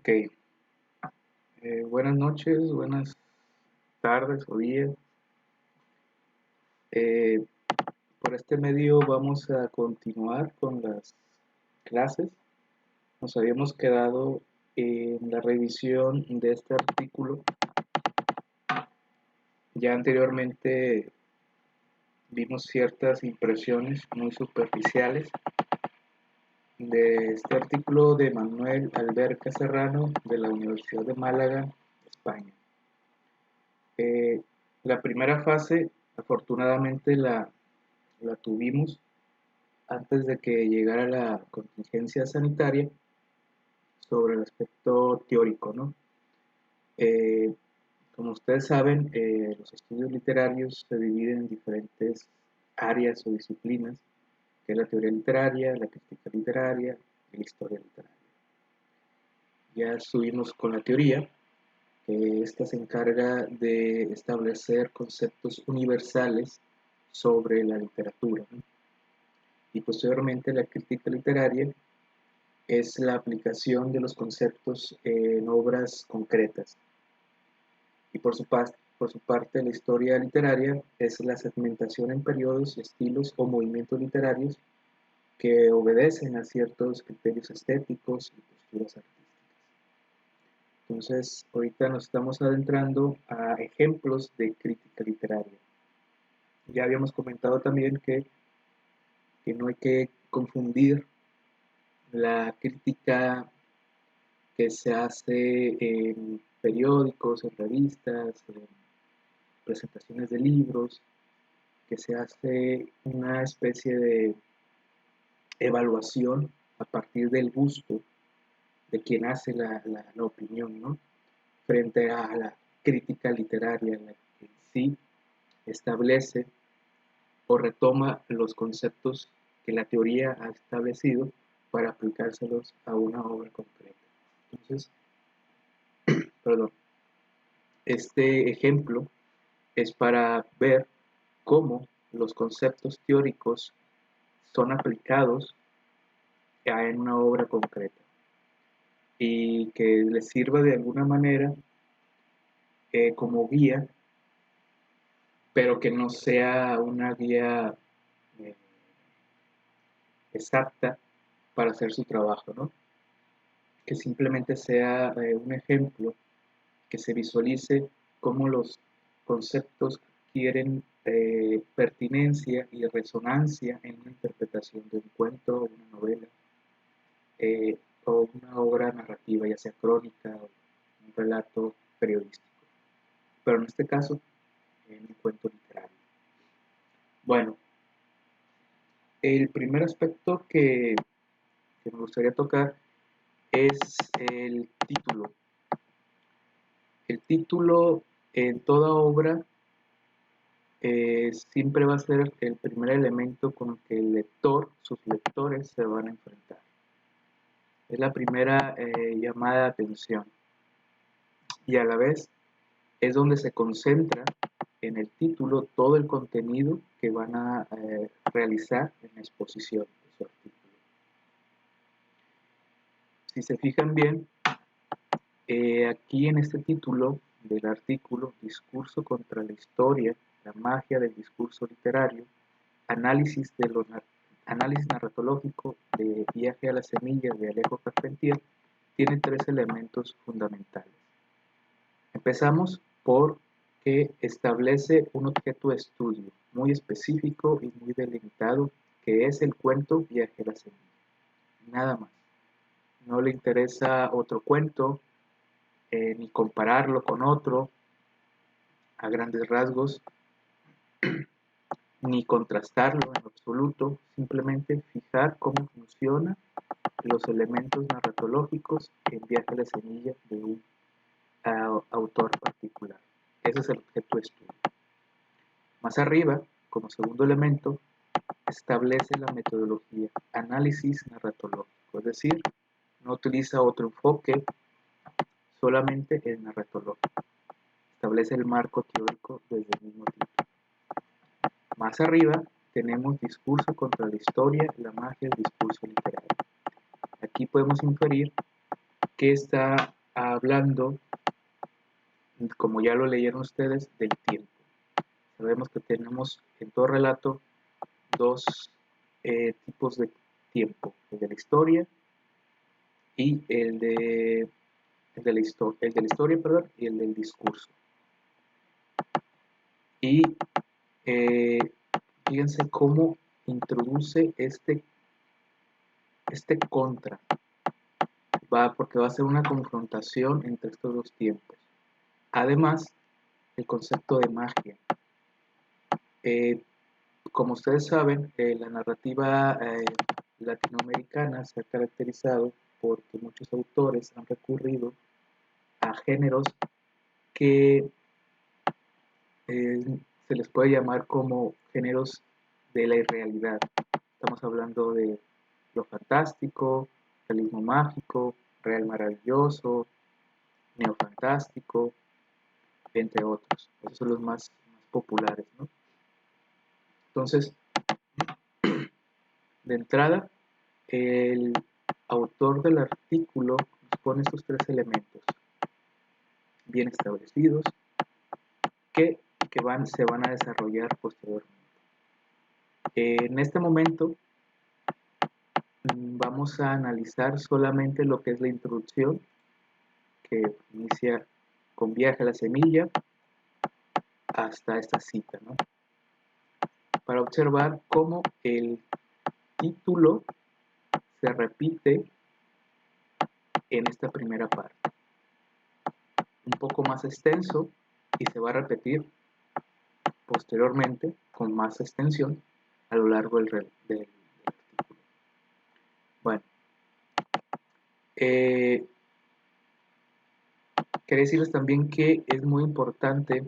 Ok, buenas noches, buenas tardes o días. Eh, por este medio vamos a continuar con las clases. Nos habíamos quedado en la revisión de este artículo. Ya anteriormente vimos ciertas impresiones muy superficiales de este artículo de Manuel Alberca Serrano de la Universidad de Málaga, España. Eh, la primera fase, afortunadamente, la tuvimos antes de que llegara la contingencia sanitaria sobre el aspecto teórico, ¿no? Eh, Como ustedes saben, los estudios literarios se dividen en diferentes áreas o disciplinas, que es la teoría literaria, la crítica literaria y la historia literaria. Ya estuvimos con la teoría, que esta se encarga de establecer conceptos universales sobre la literatura, ¿no? Y posteriormente la crítica literaria es la aplicación de los conceptos en obras concretas. Y por su parte la historia literaria es la segmentación en periodos, estilos o movimientos literarios que obedecen a ciertos criterios estéticos y posturas artísticas. Entonces, ahorita nos estamos adentrando a ejemplos de crítica literaria. Ya habíamos comentado también que no hay que confundir la crítica que se hace en periódicos, en revistas, en presentaciones de libros, que se hace una especie de evaluación a partir del gusto de quien hace la opinión, ¿no? Frente a la crítica literaria, en la que sí establece o retoma los conceptos que la teoría ha establecido para aplicárselos a una obra concreta. Entonces, perdón, este ejemplo es para ver cómo los conceptos teóricos son aplicados en una obra concreta y que les sirva de alguna manera como guía, pero que no sea una guía eh, exacta para hacer su trabajo, ¿no? Que simplemente sea un ejemplo, que se visualice cómo los conceptos quieren pertinencia y resonancia en una interpretación de un cuento, una novela o una obra narrativa, ya sea crónica o un relato periodístico. Pero en este caso, en un cuento literario. Bueno, el primer aspecto que me gustaría tocar es el título. El título en toda obra siempre va a ser el primer elemento con el que el lector, sus lectores se van a enfrentar. Es la primera llamada de atención y a la vez es donde se concentra en el título todo el contenido que van a realizar en la exposición de su artículo. Si se fijan bien, aquí en este título del artículo, Discurso contra la historia, la magia del discurso literario, análisis narratológico de Viaje a la semilla de Alejo Carpentier, tiene tres elementos fundamentales. Empezamos por que establece un objeto de estudio muy específico y muy delimitado, que es el cuento Viaje a la semilla. Nada más. No le interesa otro cuento, ni compararlo con otro a grandes rasgos, ni contrastarlo en absoluto, simplemente fijar cómo funcionan los elementos narratológicos en Viaje a la semilla de un autor particular. Ese es el objeto de estudio. Más arriba, como segundo elemento, establece la metodología, análisis narratológico, es decir, no utiliza otro enfoque, solamente el narratológico. Establece el marco teórico desde el mismo título. Más arriba tenemos discurso contra la historia, la magia del discurso literario. Aquí podemos inferir que está hablando, como ya lo leyeron ustedes, del tiempo. Sabemos que tenemos en todo relato dos tipos de tiempo, el de la historia y el de la historia, perdón, y el del discurso. Y fíjense cómo introduce este contra, porque va a ser una confrontación entre estos dos tiempos. Además, el concepto de magia. Como ustedes saben, la narrativa latinoamericana se ha caracterizado porque muchos autores han recurrido a géneros que se les puede llamar como géneros de la irrealidad. Estamos hablando de lo fantástico, realismo mágico, real maravilloso, neofantástico, entre otros. Esos son los más populares, ¿no? Entonces, de entrada, el autor del artículo nos pone estos tres elementos bien establecidos que se van a desarrollar posteriormente. En este momento vamos a analizar solamente lo que es la introducción, que inicia con viaje a la semilla hasta esta cita, ¿no? Para observar cómo el título se repite en esta primera parte. Un poco más extenso y se va a repetir posteriormente con más extensión a lo largo del artículo. Bueno, quería decirles también que es muy importante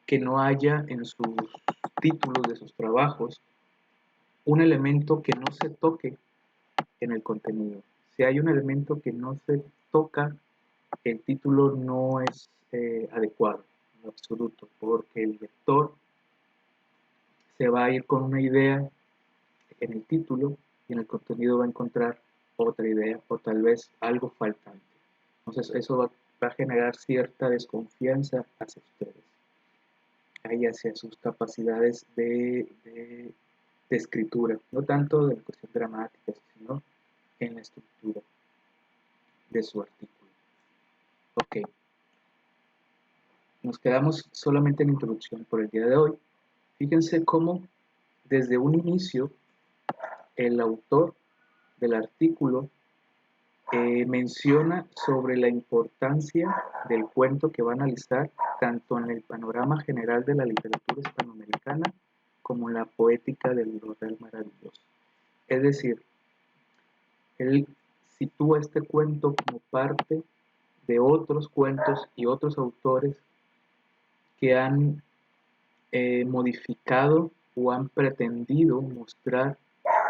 que no haya en sus títulos de sus trabajos un elemento que no se toque en el contenido. Si hay un elemento que no se toca, el título no es adecuado en absoluto, porque el lector se va a ir con una idea en el título y en el contenido va a encontrar otra idea o tal vez algo faltante. Entonces eso va a generar cierta desconfianza hacia ustedes, ahí hacia sus capacidades de escritura, no tanto de cuestión dramática, sino en la estructura de su artículo. Ok, nos quedamos solamente en la introducción por el día de hoy. Fíjense cómo desde un inicio el autor del artículo menciona sobre la importancia del cuento que va a analizar tanto en el panorama general de la literatura hispanoamericana como en la poética del Real Maravilloso. Es decir, él sitúa este cuento como parte de otros cuentos y otros autores que han modificado o han pretendido mostrar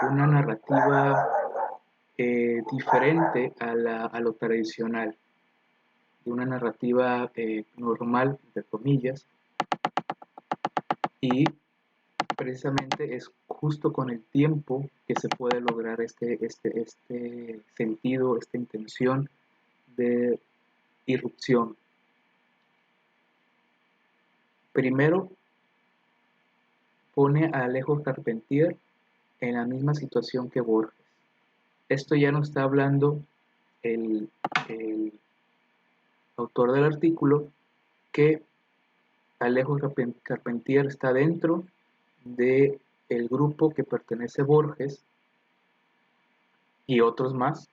una narrativa diferente a lo tradicional, de una narrativa normal, entre comillas, y precisamente es justo con el tiempo que se puede lograr este sentido, esta intención de irrupción. Primero, pone a Alejo Carpentier en la misma situación que Borges. Esto ya nos está hablando el autor del artículo, que Alejo Carpentier está dentro del grupo que pertenece a Borges y otros más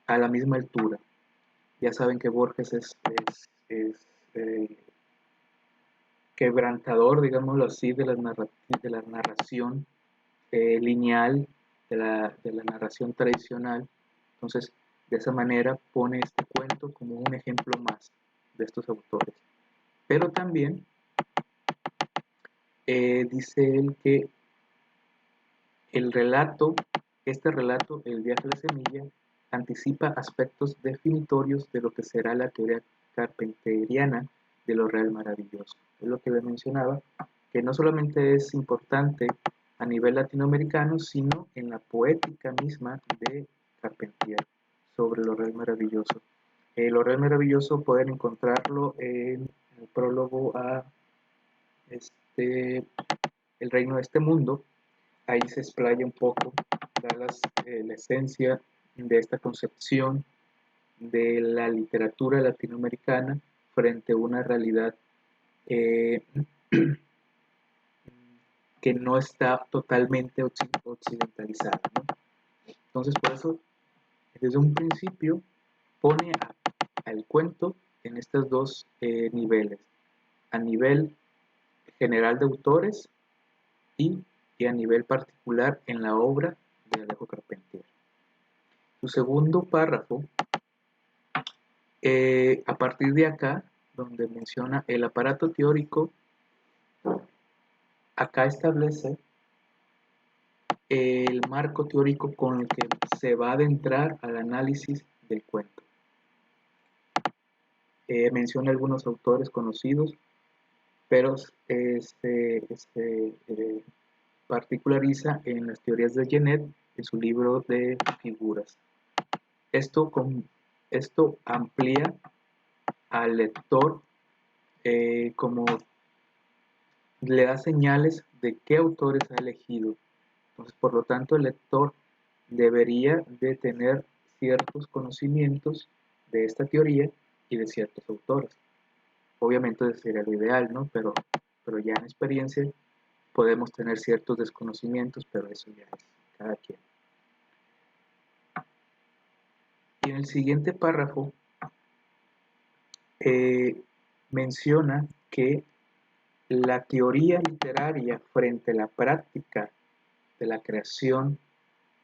a la misma altura. Ya saben que Borges es quebrantador, digámoslo así, de la narración lineal, de la narración tradicional. Entonces, de esa manera pone este cuento como un ejemplo más de estos autores. Pero también dice él que este relato, El viaje a la semilla, anticipa aspectos definitorios de lo que será la teoría carpenteriana de lo real maravilloso. Es lo que le mencionaba, que no solamente es importante a nivel latinoamericano, sino en la poética misma de Carpentier. sobre lo real maravilloso. Lo real maravilloso pueden encontrarlo en el prólogo a El reino de este mundo. Ahí se explaya un poco, da la esencia de esta concepción de la literatura latinoamericana frente a una realidad eh, que no está totalmente occidentalizada, ¿no? Entonces, por eso, desde un principio, pone al cuento en estos dos niveles, a nivel general de autores y a nivel particular en la obra de Alejo Carpentier. Su segundo párrafo, a partir de acá, donde menciona el aparato teórico, acá establece el marco teórico con el que se va a adentrar al análisis del cuento. Menciona algunos autores conocidos, pero particulariza en las teorías de Genet en su libro de figuras. Esto amplía al lector, como le da señales de qué autores ha elegido. Entonces, por lo tanto, el lector debería de tener ciertos conocimientos de esta teoría y de ciertos autores. Obviamente ese sería lo ideal, ¿no? Pero ya en experiencia podemos tener ciertos desconocimientos, pero eso ya es cada quien. Y en el siguiente párrafo menciona que la teoría literaria frente a la práctica de la creación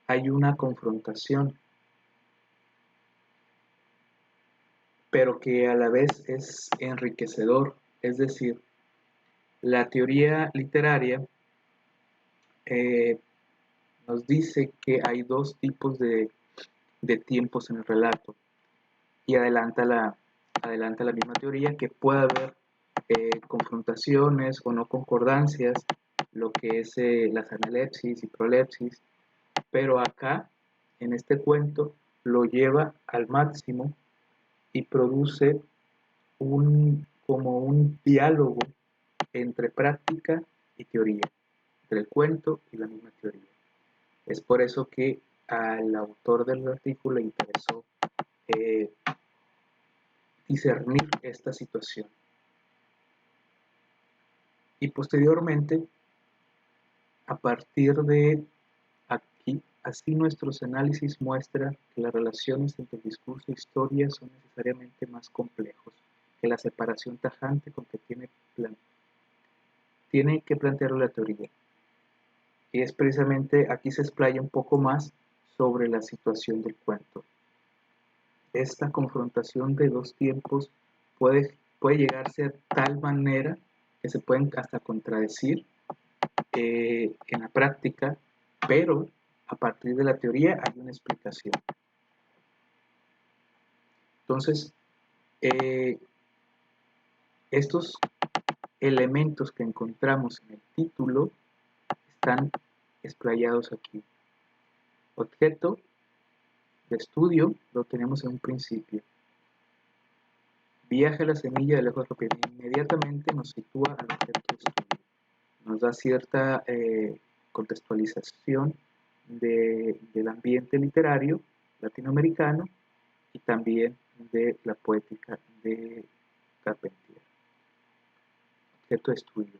hay una confrontación, pero que a la vez es enriquecedor. Es decir, la teoría literaria nos dice que hay dos tipos de tiempos en el relato, y adelanta la misma teoría que puede haber confrontaciones o no concordancias, lo que es las analepsis y prolepsis, pero acá, en este cuento, lo lleva al máximo y produce como un diálogo entre práctica y teoría, entre el cuento y la misma teoría. Es por eso que al autor del artículo le interesó discernir esta situación. Y posteriormente, a partir de aquí, así nuestros análisis muestran que las relaciones entre discurso e historia son necesariamente más complejos que la separación tajante con que tiene que plantear la teoría. Y es precisamente aquí se explaya un poco más sobre la situación del cuento. Esta confrontación de dos tiempos puede llegarse a tal manera que se pueden hasta contradecir en la práctica, pero a partir de la teoría hay una explicación. Entonces, estos elementos que encontramos en el título están explayados aquí. Objeto de estudio lo tenemos en un principio. Viaja a la semilla de lejos que inmediatamente nos sitúa al objeto de estudio. Nos da cierta contextualización del ambiente literario latinoamericano y también de la poética de Carpentier. Objeto de estudio.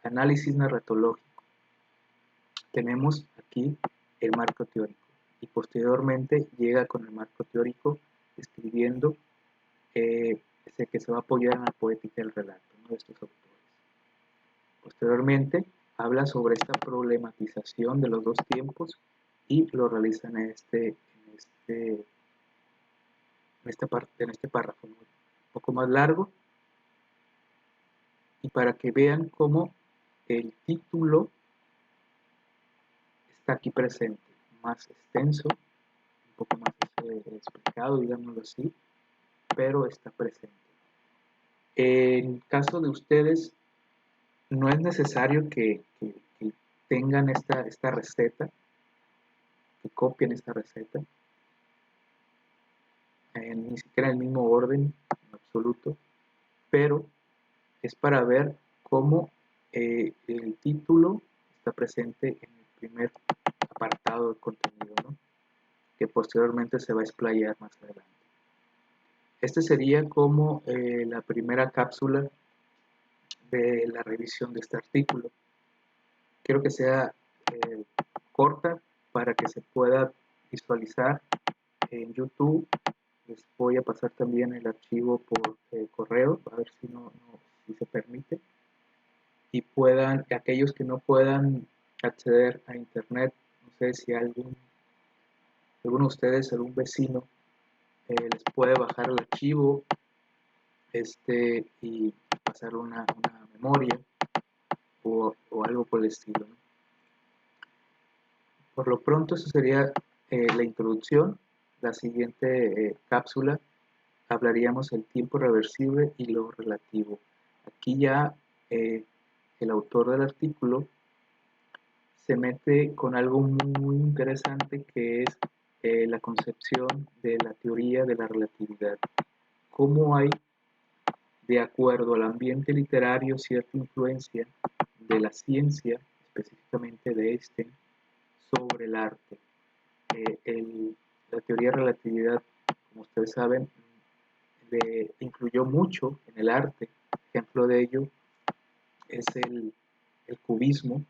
Análisis narratológico. Tenemos aquí el marco teórico y posteriormente llega con el marco teórico escribiendo que se va a apoyar en la poética del relato, ¿no?, de estos autores. Posteriormente habla sobre esta problematización de los dos tiempos y lo realiza en este párrafo, ¿no?, un poco más largo, y para que vean cómo el título está aquí presente, más extenso, un poco más explicado, digámoslo así, pero está presente. En caso de ustedes, no es necesario que tengan esta receta, que copien esta receta. ni siquiera en el mismo orden, en absoluto, pero es para ver cómo el título está presente en el primer apartado del contenido, ¿no? Que posteriormente se va a explayar más adelante. Este sería como la primera cápsula de la revisión de este artículo. Quiero que sea corta para que se pueda visualizar en YouTube. Les voy a pasar también el archivo por correo, a ver si se permite. Y puedan, aquellos que no puedan acceder a internet, no sé si alguno de ustedes, algún vecino, les puede bajar el archivo y pasar una memoria o algo por el estilo, ¿no? Por lo pronto, eso sería la introducción. La siguiente cápsula hablaríamos del tiempo reversible y lo relativo. Aquí ya el autor del artículo se mete con algo muy interesante, que es la concepción de la teoría de la relatividad. Cómo hay, de acuerdo al ambiente literario, cierta influencia de la ciencia, específicamente de Einstein, sobre el arte. La teoría de relatividad, como ustedes saben, influyó mucho en el arte. Ejemplo de ello es el cubismo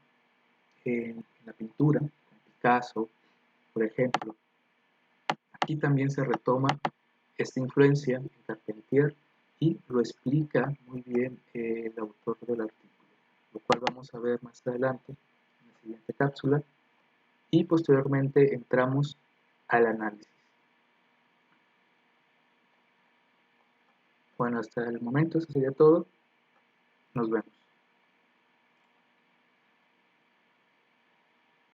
en la pintura, con Picasso, por ejemplo. Aquí también se retoma esta influencia en Carpentier y lo explica muy bien el autor del artículo, lo cual vamos a ver más adelante en la siguiente cápsula, y posteriormente entramos al análisis. Bueno, hasta el momento eso sería todo. Nos vemos.